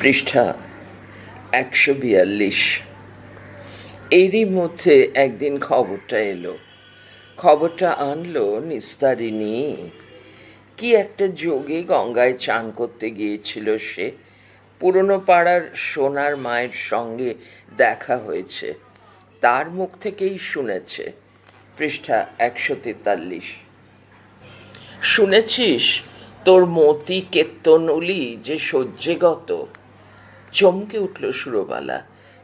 পৃষ্ঠা ১৪২। এরই মধ্যে একদিন খবরটা এলো। খবরটা আনলো নিস্তারিণী। কি একটা যোগে গঙ্গায় চান করতে গিয়েছিল সে। পুরনো পাড়ার সোনার মায়ের সঙ্গে দেখা হয়েছে, তার মুখ থেকেই শুনেছে। পৃষ্ঠা ১৪৩। শুনেছিস তোর মতি কেত্তনলি যে সহ্যেগত? চমকে উঠল সুরবালা।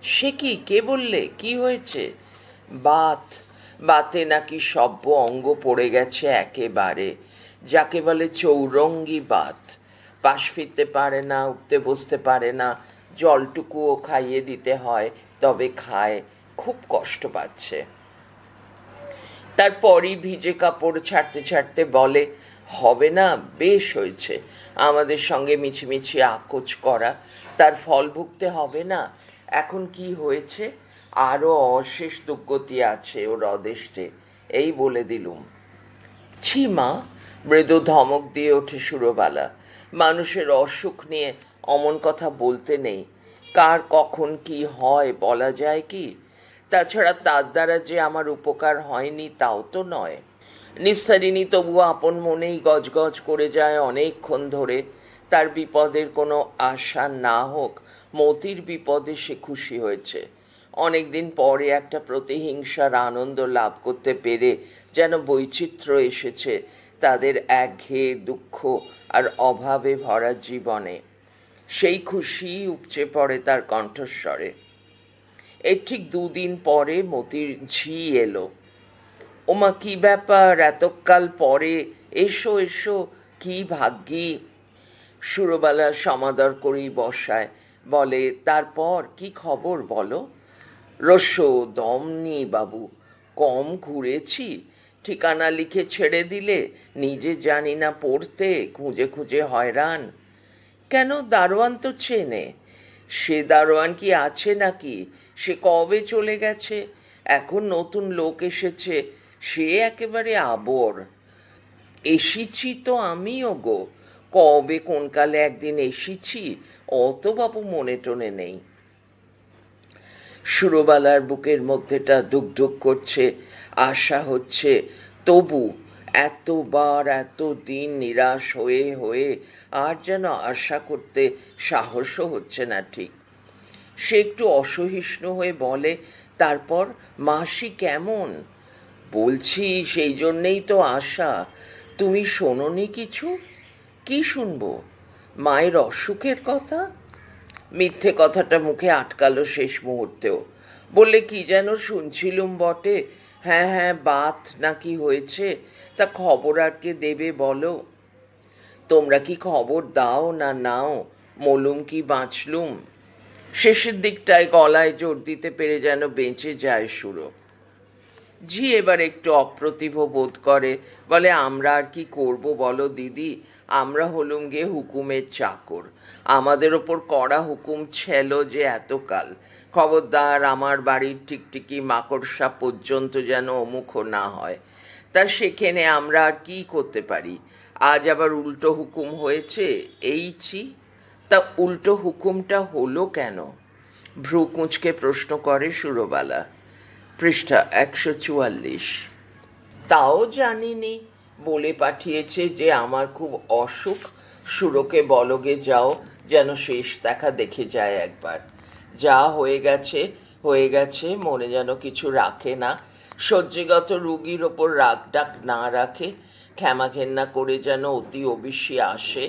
সে কি? কে বললে? কি হয়েছে? বাতে নাকি সব্য অঙ্গ পড়ে গেছে একেবারে, যাকে বলে চৌরঙ্গি বাত। পাশ ফিরতে পারে না, উঠতে বসতে পারে না, জলটুকুও খাইয়ে দিতে হয়, তবে খায়। খুব কষ্ট পাচ্ছে। তারপরই ভিজে কাপড় ছাড়তে ছাড়তে বলে, হবে না, বেশ হয়েছে আমাদের সঙ্গে মিছিমিছি আকোচ করা, তার ফল ভুগতে হবে না। এখন কি হয়েছে? আরও অশেষ দুর্গতি আছে ওর অদেষ্টে, এই বলে দিলুম। ছি মা, মৃদু ধমক দিয়ে ওঠে সুরবালা। মানুষের অসুখ নিয়ে অমন কথা বলতে নেই। কার কখন কি হয় বলা যায় কি? তাছাড়া তার দ্বারা যে আমার উপকার হয়নি তাও তো নয়। নিস্তারিণী তবুও আপন মনেই গজগজ করে যায় অনেকক্ষণ ধরে। তার বিপদের কোনো আশা না হোক, মতির বিপদে সে খুশি হয়েছে। অনেকদিন পরে একটা প্রতিহিংসার আনন্দ লাভ করতে পেরে যেন বৈচিত্র্য এসেছে তাদের একঘেয়ে দুঃখ আর অভাবে ভরা জীবনে। সেই খুশি উপচে পড়ে তার কণ্ঠস্বরে। এর ঠিক 2 দিন পরে মতির ঝি এলো। ওমা, কি ব্যাপার এতকাল পরে? এসো এসো, কি ভাগ্যি। সুরবালা সমাদর করেই বসায়, বলে, তারপর কি খবর বলো? রস্যো দম নি বাবু, কম ঘুরেছি। ঠিকানা লিখে ছেড়ে দিলে, নিজে জানি না পড়তে, খুঁজে খুঁজে হয়রান। কেন, দারোয়ান তো চেনে। সে দারোয়ান কি আছে নাকি? সে কবে চলে গেছে। এখন নতুন লোক এসেছে, সে একেবারে আবর। এসেছি তো আমিও গো, কবে কোনকালে একদিন এসেছি, অত বাবু মনে টনে নেই। সুরবালার বুকের মধ্যেটা ধুক ধুক করছে, আশা হচ্ছে। তবু এতবার এত দিন নিরাশ হয়ে হয়ে আর যেন আশা করতে সাহসও হচ্ছে না ঠিক। সে একটু অসহিষ্ণু হয়ে বলে, তারপর মাসি কেমন? বলছি, সেই জন্যেই তো আশা। তুমি শোনোনি কিছু? কি শুনবো? মায়ের অসুখের কথা? মিথ্যে কথাটা মুখে আটকালো শেষ মুহূর্তেও। বললে, কি যেন শুনছিলুম বটে। হ্যাঁ হ্যাঁ, বাত নাকি হয়েছে। তা খবর আর কে দেবে বলো? তোমরা কি খবর দাও না নাও? মলুম কি বাঁচলুম? শেষের দিকটায় গলায় জোর দিতে পেরে যেন বেঁচে যায় সুরো। ঝি এবার একটু অপ্রতিভ বোধ করে, বলে, আমরা আর কি করব বলো দিদি? আমরা হলুম গে হুকুমের চাকর। আমাদের ওপর কড়া হুকুম ছিল যে এতকাল, খবরদার আমার বাড়ির টিকটিকি মাকড়সা পর্যন্ত যেন অমুখ না হয়। তা সেখানে আমরা আর কি করতে পারি? আজ আবার উল্টো হুকুম হয়েছে, এইছি। তা উল্টো হুকুমটা হলো কেন? ভ্রু কুঁচকে প্রশ্ন করে সুরবালা। পৃষ্ঠা ১৪৪। তাও জানিনি, বলে পাঠিয়েছে যে আমার খুব অসুখ, সুরোকে বলগে যাও, যেন শেষ দেখা দেখে যায় একবার। যা হয়ে গেছে হয়ে গেছে, মনে যেন কিছু রাখে না। সহ্যগত রুগীর ওপর রাগ ডাক না রাখে, ক্ষমা ঘেন্না করে যেন অতি অবিশ্যি আসে।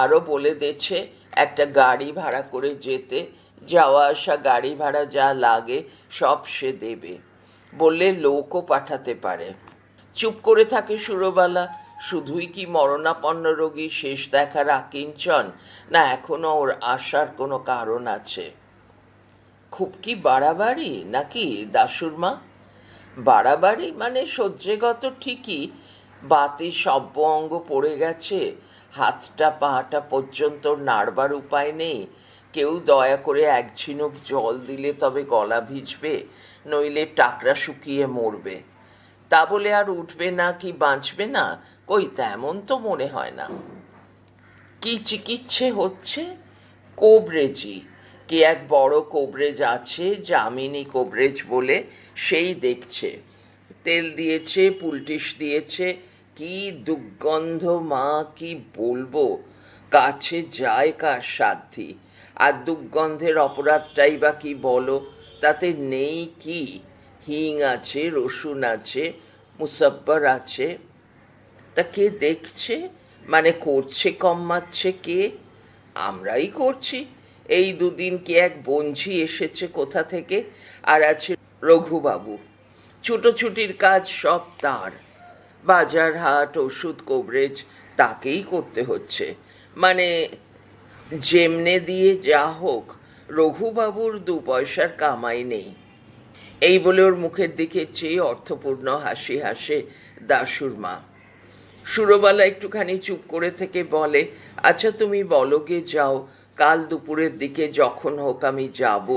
আরও বলে দিয়েছে একটা গাড়ি ভাড়া করে যেতে, যাওয়া আসা গাড়ি ভাড়া যা লাগে সব সে দেবে। বললে লোকও পাঠাতে পারে। চুপ করে থাকে সুরবালা। শুধুই কি মরণাপন্ন রোগী শেষ দেখার আকিঞ্চন, না এখনো ওর আসার কোনো কারণ আছে? খুব কি বাড়াবাড়ি নাকি দাসুরমা? বাড়াবাড়ি মানে সহ্যগত ঠিকই, বাতে সব্য অঙ্গ পড়ে গেছে, হাতটা পাটা পর্যন্ত নাড়বার উপায় নেই। কেউ দয়া করে এক ঝিনুক জল দিলে তবে গলা ভিজবে, নইলে টাকরা শুকিয়ে মরবে। তা বলে আর উঠবে না কি বাঁচবে না? কই, তেমন তো মনে হয় না। কি চিকিৎসে হচ্ছে? কোবরেজি, কি এক বড় কোবরেজ আছে যামিনী কোবরেজ বলে, সেই দেখছে। তেল দিয়েছে, পুলটিস দিয়েছে, কি দুর্গন্ধ মা, কি বলবো, কাছে যায় কার সাধ্যি। আর দুর্গন্ধের অপরাধটাই বা কি বলো, তাতে নেই কি, হিং আছে, রসুন আছে, মুসাব্বর আছে। তা কে দেখছে, মানে করছে কম্মাচ্ছে কে? আমরাই করছি। এই দুদিন কে এক বঞ্ঝি এসেছে কোথা থেকে, আর আছে রঘুবাবু। ছুটোছুটির কাজ সব তার, বাজার হাট ওষুধ কভারেজ তাকেই করতে হচ্ছে। মানে যেমনে দিয়ে যা হোক, রঘুবাবুর 2 পয়সার কামাই নেই। এই বলে ওর মুখের দিকে চেয়ে অর্থপূর্ণ হাসি হাসে দাশুর মা। সুরবালা একটুখানি চুপ করে থেকে বলে, আচ্ছা তুমি বলো গে যাও, কাল দুপুরের দিকে যখন হোক আমি যাব,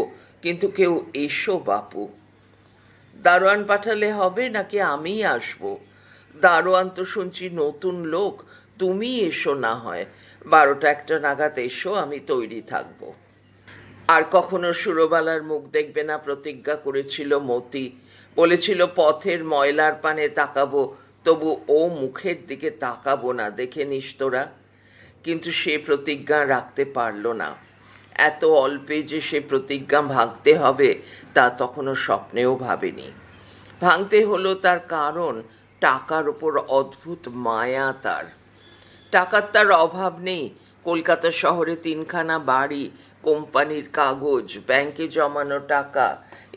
কিন্তু কেউ এসো বাপু। দারোয়ান পাঠালে হবে নাকি আমিই আসবো? দারোয়ান তো শুনছি নতুন লোক, তুমি এসো না হয়, 12টা-1টা নাগাদ এসো, আমি তৈরি থাকবো। আর কখনো সুরবালার মুখ দেখবে না প্রতিজ্ঞা করেছিল মতি। বলেছিল পথের ময়লার পানে তাকাবো, তবু ও মুখের দিকে তাকাবো না, দেখে নিস তোরা। কিন্তু সে প্রতিজ্ঞা রাখতে পারল না। এত অল্পে যে সে প্রতিজ্ঞা ভাঙতে হবে তা তখনও স্বপ্নেও ভাবেনি। ভাঙতে হলো তার কারণ, টাকার ওপর অদ্ভুত মায়া তার। টাকার তার অভাব নেই। কলকাতা শহরে 3খানা বাড়ি, কোম্পানির কাগজ, ব্যাংকে জমানো টাকা,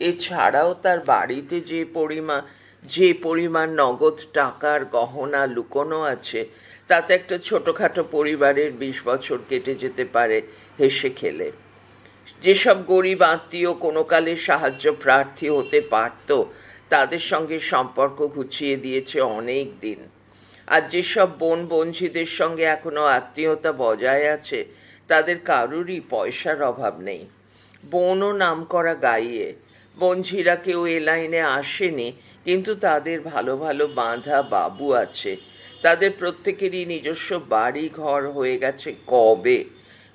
এছাড়াও তার বাড়িতে যে পরিমাণ নগদ টাকার গহনা লুকোনো আছে, তাতে একটা ছোটোখাটো পরিবারের 20 বছর কেটে যেতে পারে হেসে খেলে। যেসব গরিব আত্মীয় কোনো কালে সাহায্য প্রার্থী হতে পারত, তাদের সঙ্গে সম্পর্ক ঘুচিয়ে দিয়েছে অনেক দিন। আর যেসব বোনঝিদের সঙ্গে এখনো আত্মীয়তা বজায় আছে, তাদের কারুরই পয়সার অভাব নেই। বোনও নাম করা গাইয়ে, বোনঝিরা কেউ এ লাইনে আসেনি, কিন্তু তাদের ভালো ভালো বাঁধা বাবু আছে। তাদের প্রত্যেকেরই নিজস্ব বাড়ি ঘর হয়ে গেছে কবে।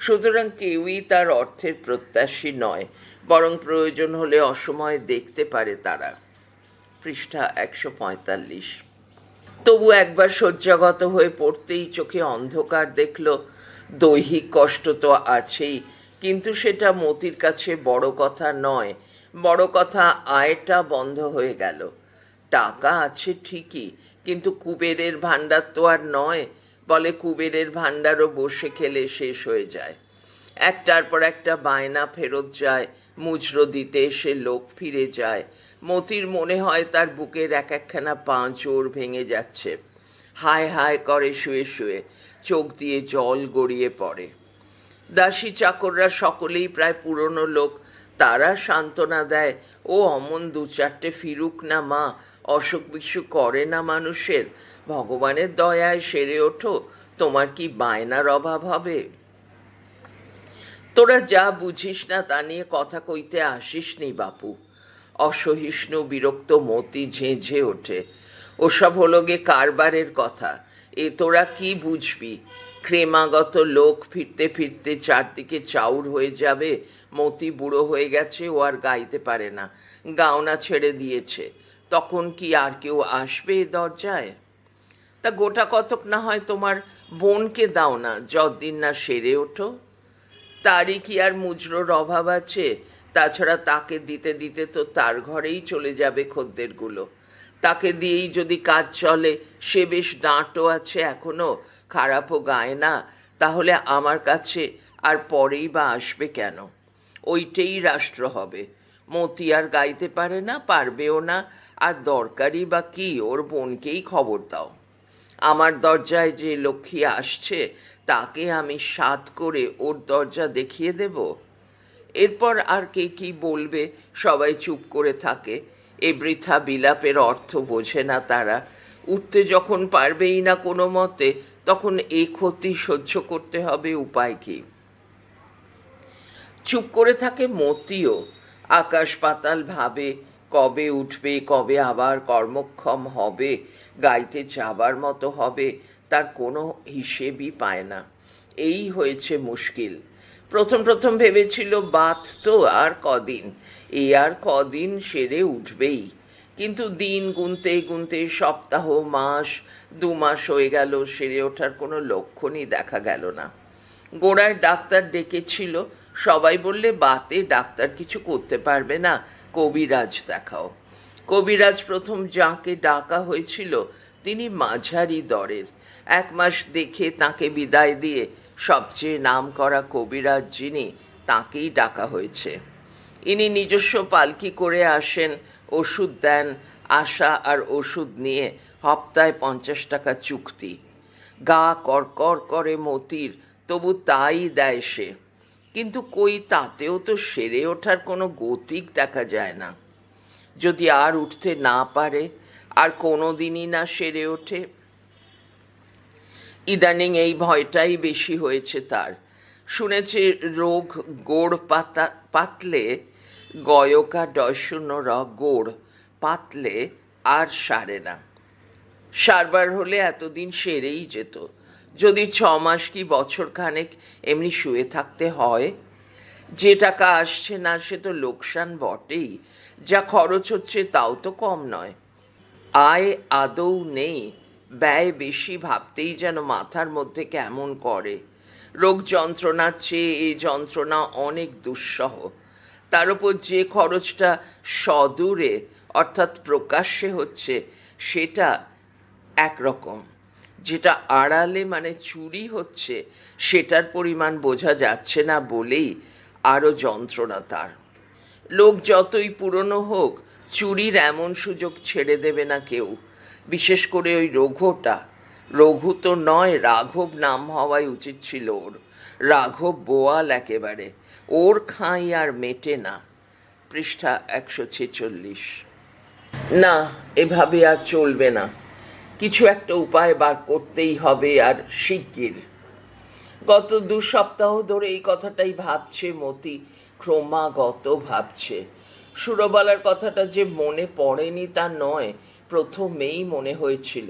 সুতরাং কেউই তার অর্থের প্রত্যাশী নয়, বরং প্রয়োজন হলে অসময়ে দেখতে পারে তারা। পৃষ্ঠা 145। তবু একবার শয্যাগত হয়ে পড়তেই চোখে অন্ধকার দেখল। দৈহিক কষ্ট তো আছেই, কিন্তু সেটা মতির কাছে বড় কথা নয়। বড় কথা আয়টা বন্ধ হয়ে গেল। টাকা আছে ঠিকই, কিন্তু কুবেরের ভাণ্ডার তো আর নয়। বলে কুবেরের ভাণ্ডারও বসে খেলে শেষ হয়ে যায়। একটার পর একটা বায়না ফেরত যায়, মুজরো দিতে এসে লোক ফিরে যায়। মতির মনে হয় তার বুকের একখানা পাঁজর ভেঙে যাচ্ছে। হায় হায় করে শুয়ে শুয়ে, চোখ দিয়ে জল গড়িয়ে পড়ে। দাসী চাকররা সকলেই প্রায় পুরনো লোক। তারা সান্ত্বনা দেয়, ও অমন 2-4টে ফিরুক না মা, অসুখ বিসুখ করে না মানুষের, ভগবানের দয়ায় সেরে ওঠো, তোমার কি বায়নার অভাব হবে? তোরা যা বুঝিস না তা নিয়ে কথা কইতে আসিস নি বাপু। অসহিষ্ণু বিরক্ত মতি ঝেঁঝে ওঠে। ওসব হলো গে কারবারের কথা, এ তোরা কি বুঝবি? ক্রেমাগত লোক ফিরতে ফিরতে চারদিকে চাউর হয়ে যাবে। মতি বুড়ো হয়ে গেছে, ও আর গাইতে পারে না, গাওনা ছেড়ে দিয়েছে। তখন কি আর কেউ আসবে এ দরজায়? তা গোটা কতক না হয় তোমার বোনকে দাও না, যতদিন না সেরে ওঠো। তারই কি আর মুজরোর অভাব আছে? তাছাড়া তাকে দিতে দিতে তো তার ঘরেই চলে যাবে খদ্দেরগুলো। তাকে দিয়েই যদি কাজ চলে, সে বেশ ডাঁটও আছে এখনো, খারাপও গায় না, তাহলে আমার কাছে আর পরেই বা আসবে কেন? ওইটাই রাষ্ট্র হবে। মতি আর গাইতে পারে না, পারবেও না, আর দরকারই বা কি? ওর বোনকেই খবর দাও। আমার দরজায় যে লক্ষ্মী আসছে, তাকে আমি সাধ করে ওর দরজা দেখিয়ে দেব। এরপর আর কে কি বলবে, সবাই চুপ করে থাকে। এ বৃথা বিলাপের অর্থ বোঝে না তারা। উঠতে যখন পারবেই না কোনো মতে, তখন এ ক্ষতি সহ্য করতে হবে, উপায় কি? চুপ করে থাকে মতিও। আকাশ পাতাল ভাবে, কবে উঠবে, কবে আবার কর্মক্ষম হবে, গাইতে যাবার মতো হবে, তার কোনো হিসেবই পায় না। এই হয়েছে মুশকিল। প্রথম প্রথম ভেবেছিল বাত তো আর কদিন, এই আর কদিন সেরে উঠবেই, কিন্তু দিন গুনতে গুনতে সপ্তাহ, মাস, 2 মাস হয়ে গেল, সেরে ওঠার কোনো লক্ষণই দেখা গেল না। গোড়ায় ডাক্তার ডেকেছিল, সবাই বললে বাতে ডাক্তার কিছু করতে পারবে না, কবিরাজ দেখাও। কবিরাজ প্রথম যাকে ডাকা হয়েছিল তিনি মাঝারি দরের। 1 মাস দেখে তাকে বিদায় দিয়ে সবচেয়ে নামকরা কবিরাজ যিনি, তাকেই ডাকা হয়েছে। ইনি নিজস্ব পালকি করে আসেন, ওষুধ দেন, আশা আর ওষুধ নিয়ে হপ্তায় 50 টাকা চুক্তি। গা করকর করে মতির, তবু তাই দেয় সে, কিন্তু কই তাতেও তো সেরে ওঠার কোনো গতিক দেখা যায় না। যদি আর উঠতে না পারে, আর কোনো দিনই না সেরে ওঠে। ইদানিং এই ভয়টাই বেশি হয়েছে তার। শুনেছে রোগ গোড় পাতলে, গয়কা ডয়শূন্য গোড় পাতলে আর সারে না। সারবার হলে এতদিন সেরেই যেত। যদি 6 মাস কি বছর খানেক এমনি শুয়ে থাকতে হয়, যে টাকা আসছে না সে তো লোকসান বটেই, যা খরচ হচ্ছে তাও তো কম নয়। আয় আদৌ নেই, ব্যয় বেশি ভাবতেই যেন মাথার মধ্যে কেমন করে। রোগ যন্ত্রণার চেয়ে এই যন্ত্রণা অনেক দুঃসহ। তার উপর যে খরচটা সদূরে অর্থাৎ প্রকাশ্যে হচ্ছে সেটা একরকম, যেটা আড়ালে মানে চুরি হচ্ছে সেটার পরিমাণ বোঝা যাচ্ছে না বলেই আরও যন্ত্রণা তার। লোক যতই পুরনো হোক, চুরির এমন সুযোগ ছেড়ে দেবে না কেউ, বিশেষ করে ওই রঘুটা। রঘু তো নয়, রাঘব নাম হওয়াই উচিত ছিল ওর। রাঘব বোয়াল একেবারে, ওর খাই আর মেটে না। পৃষ্ঠা 146। না, এভাবে আর চলবে না, কিছু একটা উপায় বার করতেই হবে, আর শিগগির। গত 2 সপ্তাহ ধরে এই কথাটাই ভাবছে মতি, ক্রমাগত ভাবছে। সুরবালার কথাটা যে মনে পড়েনি তা নয়, প্রথমেই মনে হয়েছিল,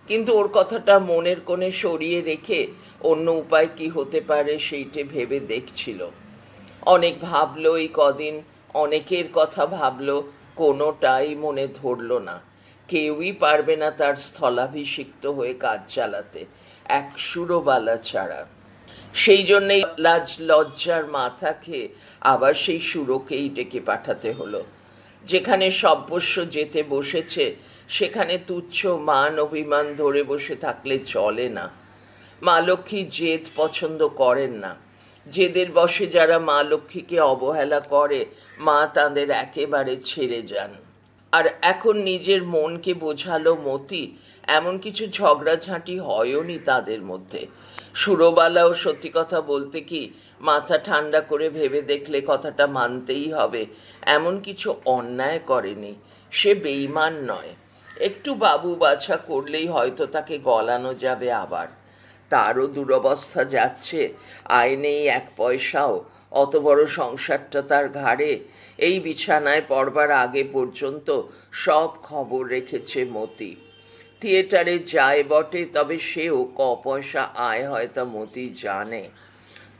কিন্তু ওর কথাটা মনের কোণে সরিয়ে রেখে অন্য উপায় কি হতে পারে সেইটে ভেবে দেখছিল। অনেক ভাবলো এই কদিন, অনেকের কথা ভাবলো, কোনোটাই মনে ধরল না। কেউই পারবে না তার স্থলাভিষিক্ত হয়ে কাজ চালাতে, এক সুরবালা ছাড়া। সেই জন্যেই লাজ লজ্জার মাথা খেয়ে আবার সেই সুরকেই ডেকে পাঠাতে হলো। যেখানে সর্বস্ব যেতে বসেছে সেখানে তুচ্ছ মান অভিমান ধরে বসে থাকলে চলে না। মা লক্ষ্মী জেদ পছন্দ করেন না। জেদের বশে যারা মা লক্ষ্মীকে অবহেলা করে, মা তাদের একেবারে ছেড়ে যান। আর এখন নিজের মনকে বোঝালো মতি, এমন কিছু ঝগড়াঝাঁটি হয়ওনি তাদের মধ্যে। সুরবালাও সত্যি কথা বলতে কি, মাথা ঠান্ডা করে ভেবে দেখলে কথাটা মানতেই হবে, এমন কিছু অন্যায় করেনি। সে বেঈমান নয়। একটু বাবু বাছা করলেই হয়তো তাকে গলানো যাবে আবার। তারও দুরবস্থা যাচ্ছে, আয় নেই 1 পয়সাও, অত বড় সংসারটা তার ঘাড়ে। এই বিছানায় পড়বার আগে পর্যন্ত সব খবর রেখেছে মতি। থিয়েটারে যায় বটে, তবে সেও ক পয়সা আয় হয় তা মতি জানে।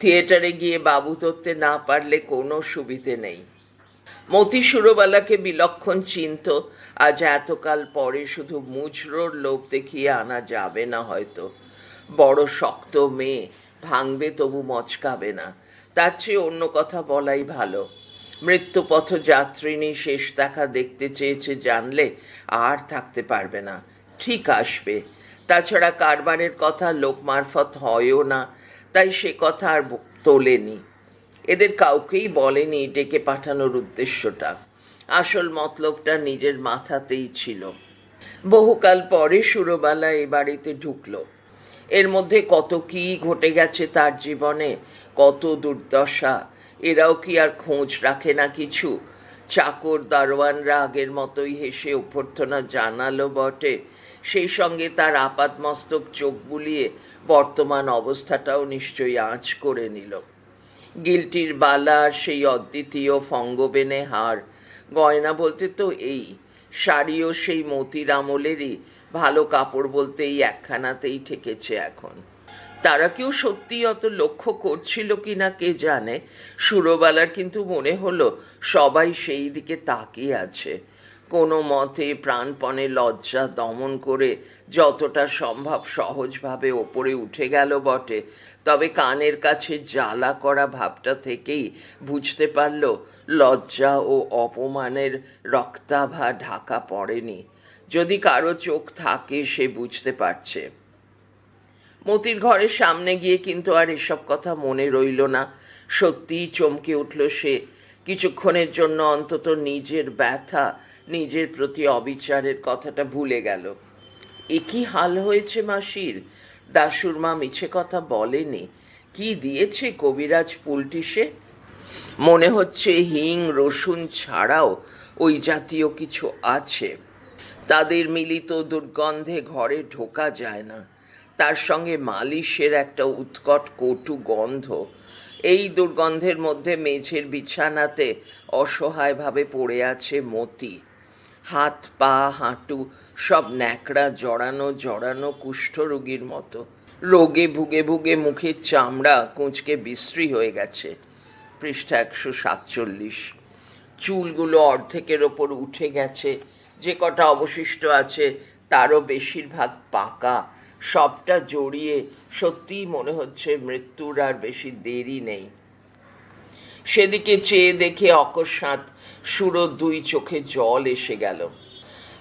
থিয়েটারে গিয়ে বাবু ধরতে না পারলে কোনো সুবিধে নেই। মতি সুরবালাকে বিলক্ষণ চিনত। আজ এতকাল পরে শুধু মুজরোর লোক দেখিয়ে আনা যাবে না হয়তো। বড় শক্ত মেয়ে, ভাঙবে তবু মচকাবে না, তার চেয়ে অন্য কথা বলাই ভালো। মৃত্যুপথ যাত্রিনী শেষ দেখা দেখতে চেয়েছে জানলে আর থাকতে পারবে না, ঠিক আসবে। তাছাড়া কারবারের কথা লোক মারফত হয়ও না, তাই সে কথা আর তোলেনি। এদের কাউকেই বলেনি ডেকে পাঠানোর উদ্দেশ্যটা। আসল মতলবটা নিজের মাথাতেই ছিল। বহুকাল পরে সুরবালা এ বাড়িতে ঢুকলো। এর মধ্যে কত কি ঘটে গেছে তার জীবনে, কত দুর্দশা। এরাও কি আর খোঁজ রাখে না কিছু? চাকর দারোয়ানরা আগের মতোই হেসে অভ্যর্থনা জানালো বটে, সেই সঙ্গে তার আপাদমস্তক চোখ বুলিয়ে বর্তমান অবস্থাটাও নিশ্চয়ই আঁচ করে নিল। গিলটির বালা, সেই অদ্বিতীয় ফঙ্গবেনে হার, গয়না বলতে তো এই, শাড়িও সেই মতির আমলেরই, ভালো কাপড় বলতে এই একখানাতেই ঠেকেছে এখন। তারা কেউ সত্যি অত লক্ষ্য করছিল কিনা কে জানে, সুরবালার কিন্তু মনে হলো সবাই সেই দিকে তাকিয়ে আছে। কোনো মতে প্রাণপণে লজ্জা দমন করে যতটা সম্ভব সহজভাবে ওপরে উঠে গেল বটে, তবে কানের কাছে জ্বালা করা ভাবটা থেকেই বুঝতে পারল লজ্জা ও অপমানের রক্তাভা ঢাকা পড়েনি। যদি কারো চোখ থাকে সে বুঝতে পারছে। মতির ঘরের সামনে গিয়ে কিন্তু আর এসব কথা মনে রইল না। সত্যিই চমকে উঠল সে। কিছুক্ষণের জন্য অন্তত নিজের ব্যথা, নিজের প্রতি অবিচারের কথাটা ভুলে গেল। এ কি হাল হয়েছে মাসির? দাশুর মা মিছে কথা বলেনি। কি দিয়েছে কবিরাজ পুলটিসে? মনে হচ্ছে হিং রসুন ছাড়াও ওই জাতীয় কিছু আছে। তাদের মিলিত দুর্গন্ধে ঘরে ঢোকা যায় না। তার সঙ্গে মালিশের একটা উৎকট কটু গন্ধ। এই দুর্গন্ধের মধ্যে মেঝের বিছানাতে অসহায়ভাবে পড়ে আছে মতি। হাত পা হাঁটু সব ন্যাকড়া জড়ানো জড়ানো কুষ্ঠরোগীর মতো। রোগে ভুগে ভুগে মুখের চামড়া কুঁচকে বিশ্রী হয়ে গেছে। পৃষ্ঠা 147। চুলগুলো অর্ধেকের ওপর উঠে গেছে। যে কটা অবশিষ্ট আছে তারও বেশিরভাগ পাকা। সবটা জড়িয়ে সত্যিই মনে হচ্ছে মৃত্যুর আর বেশি দেরি নেই। সেদিকে চেয়ে দেখে অকস্মাৎ সুরো দুই চোখে জল এসে গেল।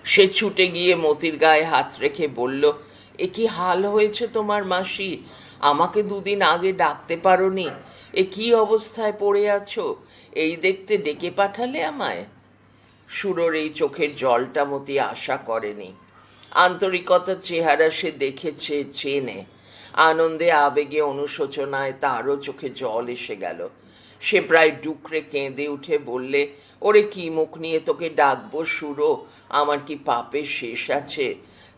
সে ছুটে গিয়ে মতির গায়ে হাত রেখে বলল, এ কি হাল হয়েছে তোমার মাসি? আমাকে দুদিন আগে ডাকতে পারোনি? এ কি অবস্থায় পড়ে আছো? এই দেখতে ডেকে পাঠালে আমায়? সুরোর এই চোখের জলটা মতি আশা করেনি। আন্তরিকতার চেহারা সে দেখেছে, চেনে। আনন্দে আবেগে অনুশোচনায় তারও চোখে জল এসে গেল। সে প্রায় ডুকরে কেঁদে উঠে বললে, ওরে কি মুখ নিয়ে তোকে ডাকবো সুরো? আমার কি পাপের শেষ আছে?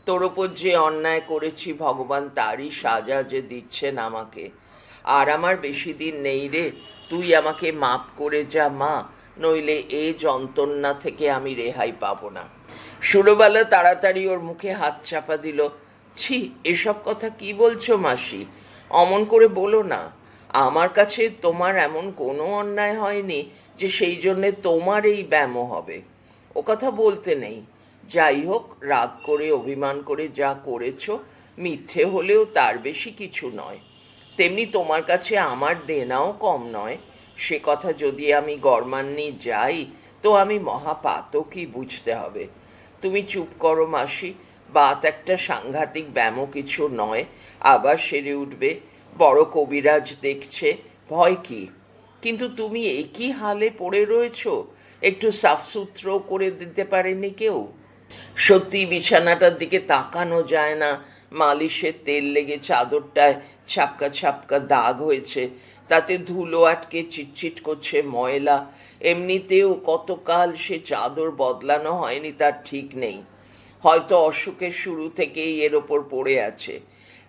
তোর ওপর যে অন্যায় করেছি ভগবান তারই সাজা যে দিচ্ছেন আমাকে। আর আমার বেশি দিন নেই রে, তুই আমাকে মাপ করে যা মা, নইলে এ যন্ত্রণা থেকে আমি রেহাই পাবো না। সুরবালা তাড়াতাড়ি ওর মুখে হাত চাপা দিল। ছি, এসব কথা কি বলছো মাসি? অমন করে বলো না। আমার কাছে তোমার এমন কোনো অন্যায় হয়নি যে সেই জন্যে তোমার এই ব্যামো হবে। ও কথা বলতে নেই। যাই হোক, রাগ করে অভিমান করে যা করেছো মিথ্যে হলেও তার বেশি কিছু নয়। তেমনি তোমার কাছে আমার দেনাও কম নয়। সে কথা যদি আমি গরমান্নি যাই তো আমি মহাপাতকই বুঝতে হবে। তুমি চুপ করো মাসি। বাত একটা সাংঘাতিক ব্যামো কিছু নয়, আবার সেরে উঠবে। বড় কবিরাজ দেখছে, ভয় কি? কিন্তু তুমি একই হালে পড়ে রয়েছ, একটু সাফসুত্র করে দিতে পারেনি কেউ? সত্যি বিছানাটার দিকে তাকানো যায় না। মালিশের তেল লেগে চাদরটায় ছাপকা ছাপকা দাগ হয়েছে, তাতে ধুলো আটকে চিটচিট করছে ময়লা। এমনিতেও কতকাল সে চাদর বদলানো হয়নি তার ঠিক নেই। হয়তো অসুখের শুরু থেকেই এর ওপর পড়ে আছে।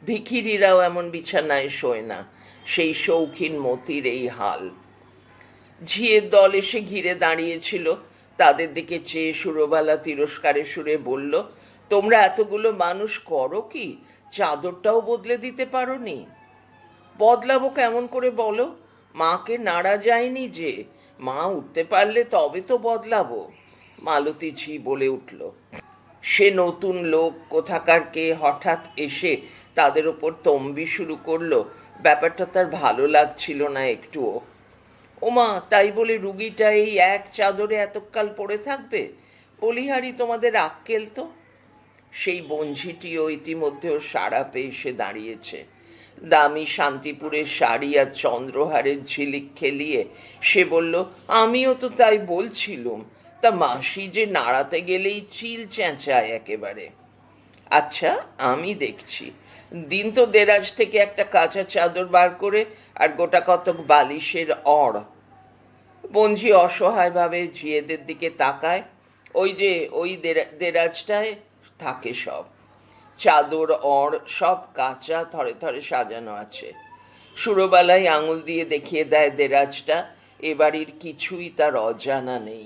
ভিখিরিরাও এমন বিছানায় শোয় না। সেই শৌখিন মতির এই হাল। ঝিয়ের দল এসে ঘিরে দাঁড়িয়েছিল। তাদের দিকে চেয়ে সুরবালা তিরস্কারের সুরে বলল, তোমরা এতগুলো মানুষ করো কি? চাদরটাও বদলে দিতে পারোনি? বদলাবো কেমন করে বলো? মাকে নাড়া যায়নি যে। মা উঠতে পারলে তবে তো বদলাবো। মালতী ঝি বলে উঠল। সে নতুন লোক কোথাকার কে হঠাৎ এসে তাদের ওপর তম্বি শুরু করলো। ব্যাপারটা তার ভালো লাগছিল না একটুও। ওমা, তাই বলে রুগীটা এই এক চাদরে এতকাল পড়ে থাকবে? বলিহারি, তোমাদের আক্কেল তো। সেই বঞ্ঝিটিও ইতিমধ্যেও সাড়া পেয়ে এসে দাঁড়িয়েছে। দামি শান্তিপুরের শাড়ি আর চন্দ্রহারের ঝিলিক খেলিয়ে সে বলল, আমিও তো তাই বলছিলুম। তা মাসি যে নাড়াতে গেলেই চিল চেঁচায় একেবারে। আচ্ছা, আমি দেখছি। দিন তো দেরাজ থেকে একটা কাঁচা চাদর বার করে আর গোটা কতক বালিশের অড়। বঞ্জি অসহায়ভাবে ঝিয়েদের দিকে তাকায়। ওই যে ওই দেরাজটায় থাকে সব। চাদর অড় সব কাঁচা, থরে থরে সাজানো আছে। সুরবালাই আঙুল দিয়ে দেখিয়ে দেয় দেরাজটা। এ বাড়ির কিছুই তার অজানা নেই।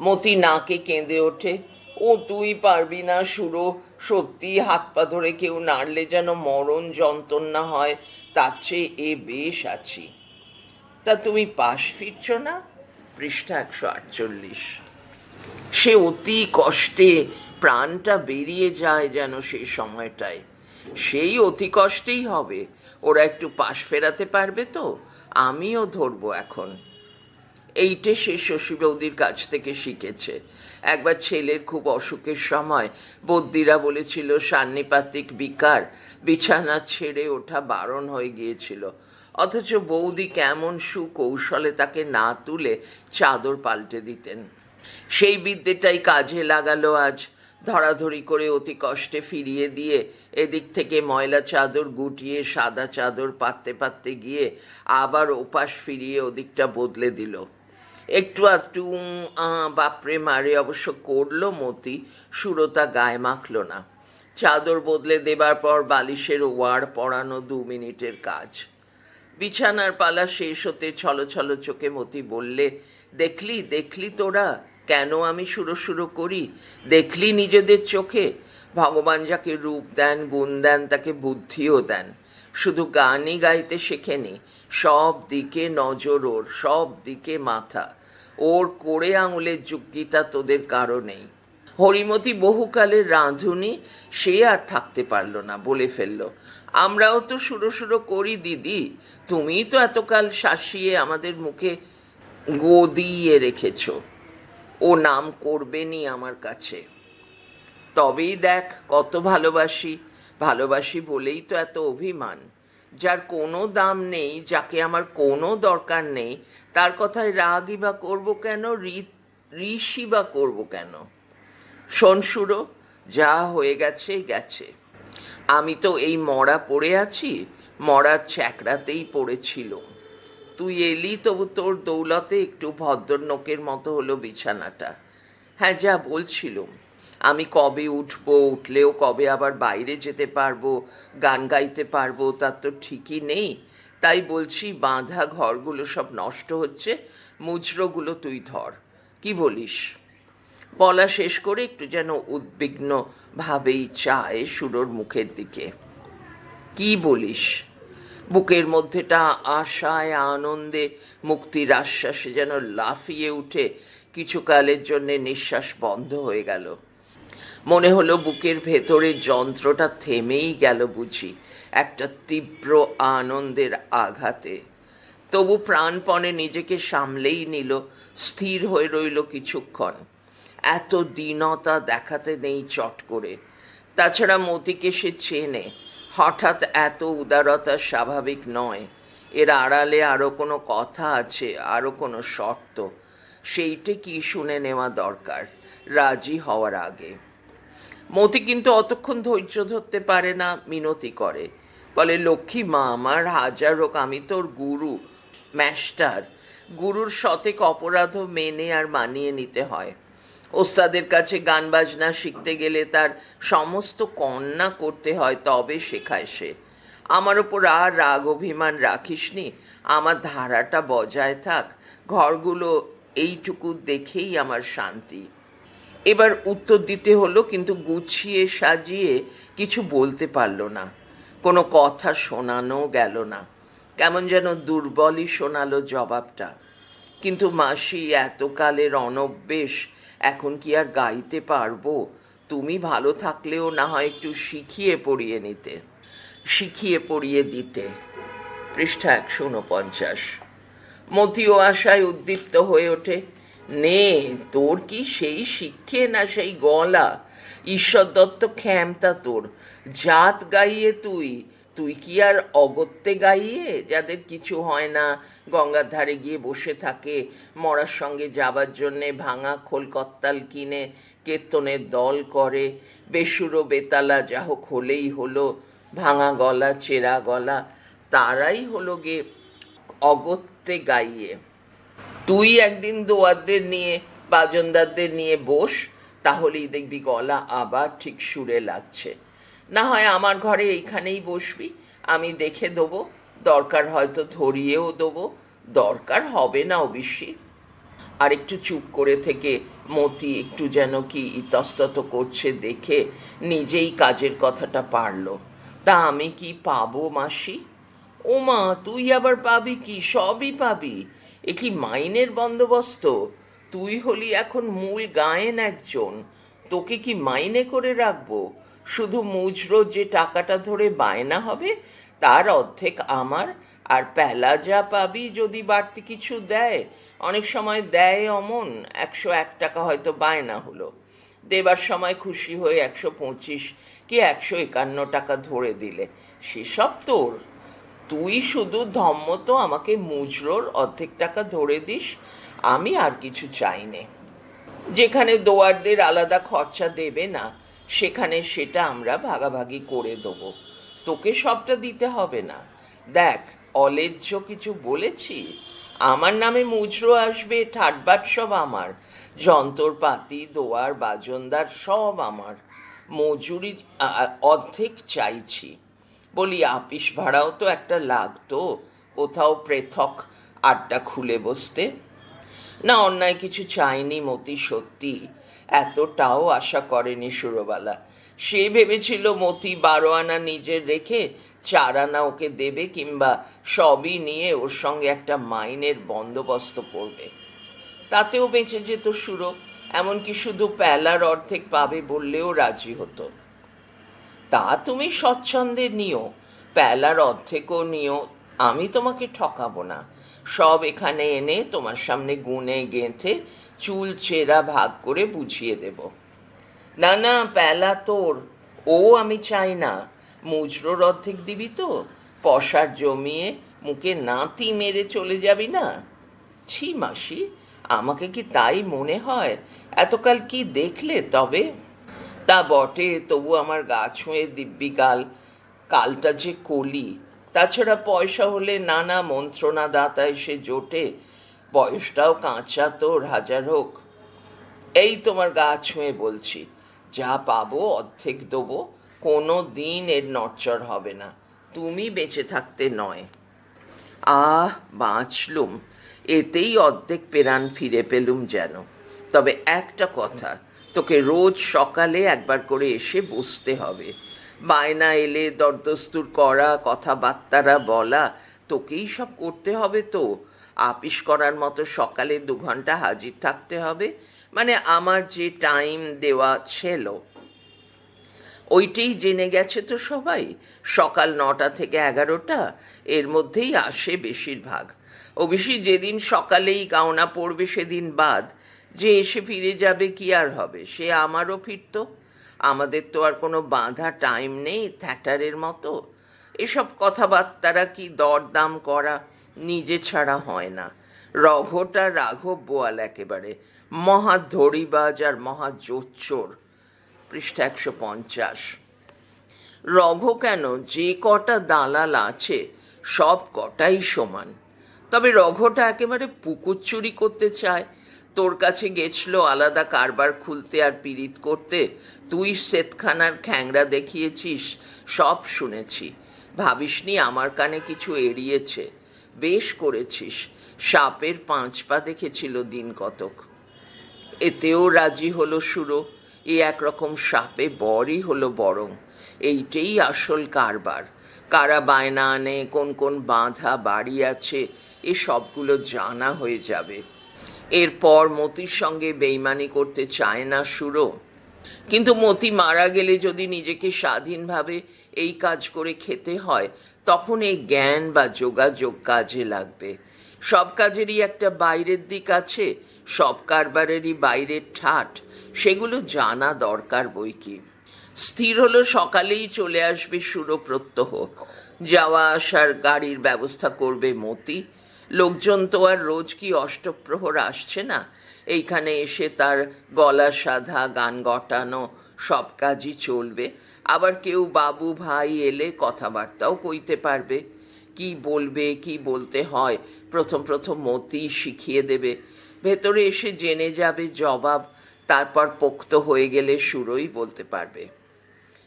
মতি নাকে কেঁদে ওঠে, ও তুই পারবি না সুরো, সত্যি হাত পা ধরে কেউ নাড়লে যেন মরণ যন্ত্রণা হয়, তার চেয়ে বেশ আছি। তা তুমি পাশ ফিরছ না? পৃষ্ঠা 148। সে অতি কষ্টে প্রাণটা বেরিয়ে যায় যেন সেই সময়টায়। সেই অতি কষ্টেই হবে। ওরা একটু পাশ ফেরাতে পারবে তো? আমিও ধরবো এখন। এইটে সে শশী বৌদির কাছ থেকে শিখেছে। একবার ছেলের খুব অসুখের সময় বদ্যিরা বলেছিল সান্নিপাতিক বিকার, বিছানা ছেড়ে ওঠা বারণ হয়ে গিয়েছিল। অথচ বৌদি কেমন সুকৌশলে তাকে না তুলে চাদর পাল্টে দিতেন। সেই বিদ্যেটাই কাজে লাগালো আজ। ধরাধরি করে অতি কষ্টে ফিরিয়ে দিয়ে এদিক থেকে ময়লা চাদর গুটিয়ে সাদা চাদর পাততে পাততে গিয়ে আবার ওপাশ ফিরিয়ে ওদিকটা বদলে দিল। একটু আধটু বাপরে মারে অবশ্য করলো মতি, সুরতা গায়ে মাখল না। চাদর বদলে দেবার পর বালিশের ওয়ার পরানো 2 মিনিটের কাজ। বিছানার পালা শেষ হতে ছলো ছলো চোখে মতি বললে, দেখলি দেখলি তোরা কেন আমি সুরো সুরো করি? দেখলি নিজেদের চোখে? ভগবান যাকে রূপ দেন, গুণ দেন, তাকে বুদ্ধিও দেন। শুধু গানই গাইতে শেখেনি, সব দিকে নজর ওর, সব দিকে মাথা ওর। করে আঙুলের যোগ্যতা তোদের কারো নেই। হরিমতি বহুকালের রাঁধুনি, সে আর থাকতে পারল না, বলে ফেলল, আমরাও তো সুরো সুরো করি দিদি, তুমিই তো এতকাল শাসিয়ে আমাদের মুখে গো দিয়ে রেখেছ। ও নাম করবেনি আমার কাছে। তবেই দেখ কত ভালোবাসি, ভালোবাসি বলেই তো এত অভিমান। যার কোনো দাম নেই, যাকে আমার কোনো দরকার নেই, তার কথায় রাগই বা করবো কেন, ঋষি বা করবো কেন? শোন সুরো, যা হয়ে গেছে গেছে। আমি তো এই মরা পড়ে আছি, মরার চ্যাকড়াতেই পড়েছিল। তুই এলি, তবু তোর দৌলতে একটু ভদ্রনোকের মতো হলো বিছানাটা। হ্যাঁ, যা বলছিলুম, আমি কবে উঠবো, উঠলেও কবে আবার বাইরে যেতে পারবো, গান গাইতে পারবো, তার তো ঠিকই নেই। তাই বলছি, বাঁধা ঘরগুলো সব নষ্ট হচ্ছে, মুজরোগুলো তুই ধর। কি বলিস? বলা শেষ করে একটু যেন উদ্বিগ্ন ভাবেই চায় সুরোর মুখের দিকে। কি বলিস? বুকের মধ্যেটা আশায় আনন্দে মুক্তির আশ্বাসে যেন লাফিয়ে উঠে কিছুকালের জন্যে নিঃশ্বাস বন্ধ হয়ে গেল। মনে হলো বুকের ভেতরের যন্ত্রটা থেমেই গেল বুঝি একটা তীব্র আনন্দের আঘাতে। তবু প্রাণপণে নিজেকে সামলেই নিল, স্থির হয়ে রইল কিছুক্ষণ। এত দীনতা দেখাতে নেই চট করে। তাছাড়া মতিকে সে চেনে, হঠাৎ এত উদারতা স্বাভাবিক নয়। এর আড়ালে আরও কোনো কথা আছে, আরও কোনো শর্ত। সেইটে কি শুনে নেওয়া দরকার রাজি হওয়ার আগে। মতি কিন্তু অতক্ষণ ধৈর্য ধরতে পারে না, মিনতি করে, বলে, লক্ষ্মী মা আমার, হাজার হোক আমি তোর গুরু, মাস্টার। গুরুর শতেক অপরাধও মেনে আর মানিয়ে নিতে হয়। ওস্তাদের কাছে গান বাজনা শিখতে গেলে তার সমস্ত কন্যা করতে হয়, তবে শেখায় সে। আমার ওপর আর রাগ অভিমান রাখিসনি, আমার ধারাটা বজায় থাক, ঘরগুলো এইটুকু দেখেই আমার শান্তি। এবার উত্তর দিতে হলো, কিন্তু গুছিয়ে সাজিয়ে কিছু বলতে পারল না। কোনো কথা শোনানো গেল না, কেমন যেন দুর্বলই শোনালো জবাবটা। কিন্তু মাসি, এতকালের অনভ্যেস, এখন কি আর গাইতে পারবো? তুমি ভালো থাকলেও না হয় একটু শিখিয়ে পড়িয়ে নিতে, শিখিয়ে পড়িয়ে দিতে। পৃষ্ঠা 149। মতিও আশায় উদ্দীপ্ত হয়ে ওঠে। নে, তোর কি সেই শিক্ষে না সেই গলা? ঈশ্বর দত্ত খ্যামতা তোর। জাত গাইয়ে তুই কি আর অগত্যে গাইয়ে, যাদের কিছু হয় না, গঙ্গার ধারে গিয়ে বসে থাকে, মরার সঙ্গে যাবার জন্যে ভাঙা খোলকত্তাল কিনে কীর্তনের দল করে, বেসুরো বেতালা যা হোক হলেই হলো, ভাঙা গলা চেরা গলা, তারাই হলো গে অগত্যে গাইয়ে। তুই একদিন দোয়ারদের নিয়ে, বাজনদারদের নিয়ে বস, তাহলেই দেখবি গলা আবার ঠিক সুরে লাগছে। না হয় আমার ঘরে এইখানেই বসবি, আমি দেখে দেবো, দরকার হয়তো ধরিয়েও দেবো, দরকার হবে না অবশ্যই। আর একটু চুপ করে থেকে মতি একটু যেন কি ইতস্তত করছে দেখে নিজেই কাজের কথাটা পারল। তা আমি কি পাবো মাসি? ও মা, তুই আবার পাবি কি? সবই পাবি। এ কি মাইনের বন্দোবস্ত? তুই হলি এখন মূল গায়েন একজন, তোকে কি মাইনে করে রাখবো? শুধু মুজরো যে টাকাটা ধরে বায়না হবে তার অর্ধেক আমার, আর পেলা যা পাবি যদি বাড়তি কিছু দেয়, অনেক সময় দেয় অমন 101 টাকা হয়তো বায়না হলো, দেবার সময় খুশি হয়ে 125 কি 151 টাকা ধরে দিলে, সেসব তোর। তুই শুধু ধম্মত আমাকে মুজরোর অর্ধেক টাকা ধরে দিস, আমি আর কিছু চাই নে। যেখানে দোয়ারদের আলাদা খরচা দেবে না সেখানে সেটা আমরা ভাগাভাগি করে দেবো, তোকে সবটা দিতে হবে না। দেখ, অলেজ্জ কিছু বলেছি? আমার নামে মুজরো আসবে, ঠাটবাট সব আমার, যন্ত্রপাতি দোয়ার বাজনদার সব আমার, মজুরি অর্ধেক চাইছি। বলি আপিস ভাড়াও তো একটা লাগতো, কোথাও পৃথক আড্ডা খুলে বসতে। না, অন্যায় কিছু চাইনি মতি, সত্যি এতটাও আশা করেনি সুরবালা। সে ভেবেছিল মতি 12 আনা নিজের রেখে 4 আনা ওকে দেবে, কিংবা সবই নিয়ে ওর সঙ্গে একটা মাইনের বন্দোবস্ত করবে, তাতেও বেঁচে যেত সুরো, এমনকি শুধু পেলার অর্ধেক পাবে বললেও রাজি হতো। তা তুমি স্বচ্ছন্দে নিও, পেলার অর্ধেকও নিও, আমি তোমাকে ঠকাবো না। সব এখানে এনে তোমার সামনে গুনে গেঁথে চুল চেরা ভাগ করে বুঝিয়ে দেব। না না, পেলা তোর, ও আমি চাই না। মুজরোর অর্ধেক দিবি তো? পশার জমিয়ে মুখে নাতি মেরে চলে যাবি না? ছি মাসি, আমাকে কি তাই মনে হয়? এতকাল কি দেখলে তবে? তা বটে, তবু আমার গা ছুঁয়ে দিব্যি কাল, কালটা যে কলি। তাছাড়া পয়সা হলে নানা মন্ত্রণা দাতা এসে জোটে, বয়সটাও কাঁচা তোর, হাজার হোক। এই তোমার গা ছুঁয়ে বলছি, যা পাবো অর্ধেক দেবো, কোনো দিন এর নড়চড় হবে না, তুমি বেঁচে থাকতে নয়। বাঁচলুম, এতেই অর্ধেক পেরান ফিরে পেলুম যেন। তবে একটা কথা, তোকে রোজ সকালে একবার করে এসে বসতে হবে। বায়না এলে দরদস্তুর করা, কথাবার্তারা বলা, তোকেই সব করতে হবে তো। আপিস করার মতো সকালে 2 ঘন্টা হাজির থাকতে হবে, মানে আমার যে টাইম দেওয়া ছিল ওইটাই জেনে গেছে তো সবাই। সকাল 9টা থেকে 11টা, এর মধ্যেই আসে বেশিরভাগ। অবশ্যই যেদিন সকালেই গাওনা পড়বে সেদিন বাদ, যে এসে ফিরে যাবে কি আর হবে, সে আমারও ফিরত। আমাদের তো আর কোনো বাঁধা টাইম নেই থ্যাটারের মতো। এসব কথাবার্তারা কি দরদাম করা নিজে ছাড়া হয় না। রঘটা রাঘব বোয়াল একেবারে, মহা ধড়িবাজ আর মহা জোচ্চোর। পৃষ্ঠা 150। রঘ কেন, যে কটা দালাল আছে সব কটাই সমান। তবে রঘটা একেবারে পুকুর চুরি করতে চায়। তোর কাছে গেছিল আলাদা কারবার খুলতে আর পীড়িত করতে, তুই সেতখানার খ্যাংরা দেখিয়েছিস, সব শুনেছি। ভাবিসনি আমার কানে কিছু এড়িয়েছে, বেশ করেছিস। সাপের 5 পা দেখেছিল দিন কতক, এতেও রাজি হলো সুরো। এ একরকম সাপে বরই হলো বরং। এইটাই আসল কারবার। কারা বায়না আনে, কোন কোন বাঁধা বাড়ি আছে, এ সবগুলো জানা হয়ে যাবে। এরপর মতির সঙ্গে বেইমানি করতে চায় না সুরো, কিন্তু মতি মারা গেলে যদি নিজেকে স্বাধীনভাবে এই কাজ করে খেতে হয়, তখন এই জ্ঞান বা যোগাযোগ কাজে লাগবে। সব কাজেরই একটা বাইরের দিক আছে, সব কারবারেরই বাইরের ঠাট, সেগুলো জানা দরকার বই কি। স্থির হলো সকালেই চলে আসবে সুরো প্রত্যহ, যাওয়া আসার গাড়ির ব্যবস্থা করবে মতি। লোকজন তো আর রোজ কি অষ্টপ্রহর আসছে না, এইখানে এসে তার গলা সাধা, গান গটানো সব কাজই চলবে। আবার কেউ বাবু ভাই এলে কথাবার্তাও কইতে পারবে। কি বলবে, কি বলতে হয় প্রথম প্রথম মতি শিখিয়ে দেবে। ভেতরে এসে জেনে যাবে জবাব, তারপর পোক্ত হয়ে গেলে সুরোই বলতে পারবে।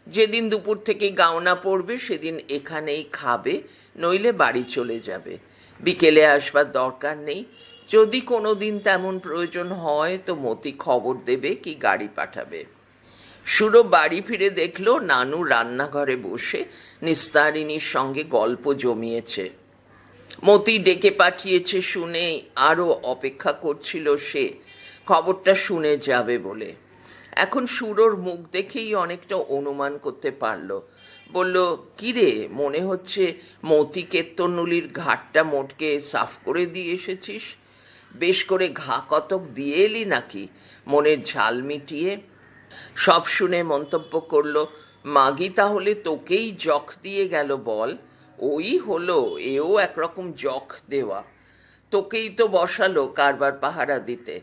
যেদিন দুপুর থেকে গাওনা পড়বে সেদিন এখানেই খাবে, নইলে বাড়ি চলে যাবে। বিকেলে আসবার দরকার নেই, যদি কোনো দিন তেমন প্রয়োজন হয় তো মতি খবর দেবে কি গাড়ি পাঠাবে। সুরো বাড়ি ফিরে দেখলো নানু রান্নাঘরে বসে নিস্তারিণীর সঙ্গে গল্প জমিয়েছে। মতি ডেকে পাঠিয়েছে শুনে আরও অপেক্ষা করছিল সে খবরটা শুনে যাবে বলে। এখন সুরোর মুখ দেখেই অনেকটা অনুমান করতে পারল। বলল, কিরে, মনে হচ্ছে মতি কেত্তরনুলির ঘাটটা মোটকে সাফ করে দিয়ে এসেছিস। বেশ করে ঘা কতক দিয়ে এলি নাকি মনের ঝাল মিটিয়ে? সব শুনে মন্তব্য করল, মাগি তাহলে তোকেই জখ দিয়ে গেল বল? ওই হলো, এও একরকম জখ দেওয়া। তোকেই তো বসালো কারবার পাহারা দিতে।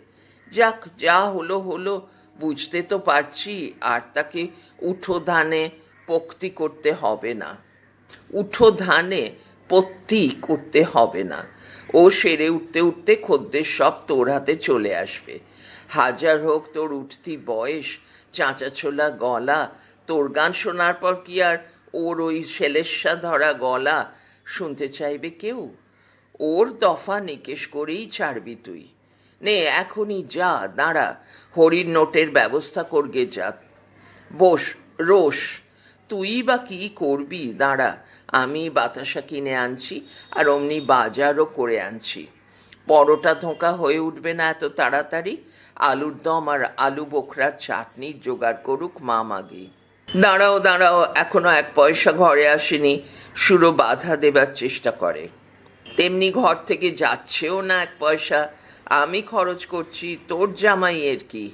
যাক, যা হলো হলো, বুঝতে তো পারছি আর তাকে উঠো ধানে পক্তি করতে হবে না। উঠো ধানে পত্তি করতে হবে না। ও সেরে উঠতে উঠতে খদ্দের সব তোর হাতে চলে আসবে। হাজার হোক তোর উঠতি বয়স, চাঁচা ছোলা গলা, তোর গান শোনার পর কি আর ওর ওই শেলেস্যা ধরা গলা শুনতে চাইবে কেউ? ওর দফা নিকেশ করেই ছাড়বি তুই। নে এখনই যা, দাঁড়া, হরির নোটের ব্যবস্থা করগে যা। বস, রোস, তুই বা কি করবি, দাঁড়া, আমি বাতাসা কিনে আনছি আর অমনি বাজারও করে আনছি। পরোটা ধোঁকা হয়ে উঠবে না এত তাড়াতাড়ি। আলুর দম আর আলু বোখরার চাটনির জোগাড় করুক মা মাগি। দাঁড়াও দাঁড়াও, এখনো 1 পয়সা ঘরে আসেনি। সুরো বাধা দেবার চেষ্টা করে। তেমনি ঘর থেকে যাচ্ছেও না 1 পয়সা। আমি খরচ করছি, তোর জামাইয়ের কি?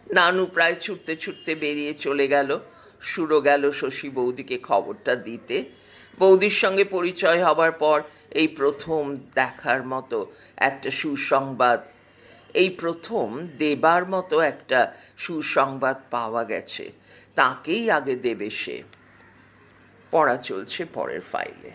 নানু প্রায় ছুটতে ছুটতে বেরিয়ে চলে গেল। সুরো গেল শশী বৌদিকে খবরটা দিতে। বৌদির সঙ্গে পরিচয় হবার পর এই প্রথম দেখার মতো একটা সুসংবাদ, এই প্রথম দেবার মতো একটা সুসংবাদ পাওয়া গেছে। তাকেই আগে দেবে সে। পড়া চলছে পরের ফাইলে।